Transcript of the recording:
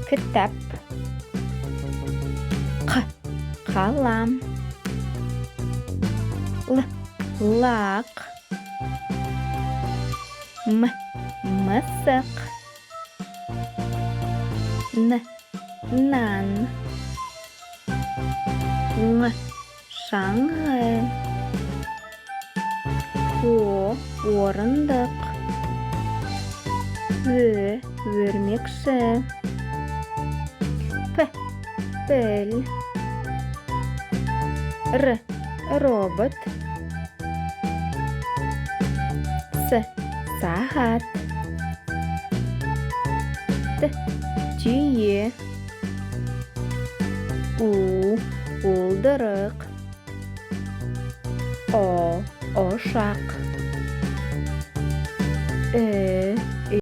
Кітап. Қалам. Лақ. Мысық. Нан. Шаңғы. Орындық. Өрмекші. Піл. Робот. Сағат. Түйе. Уылдырық. Ошақ.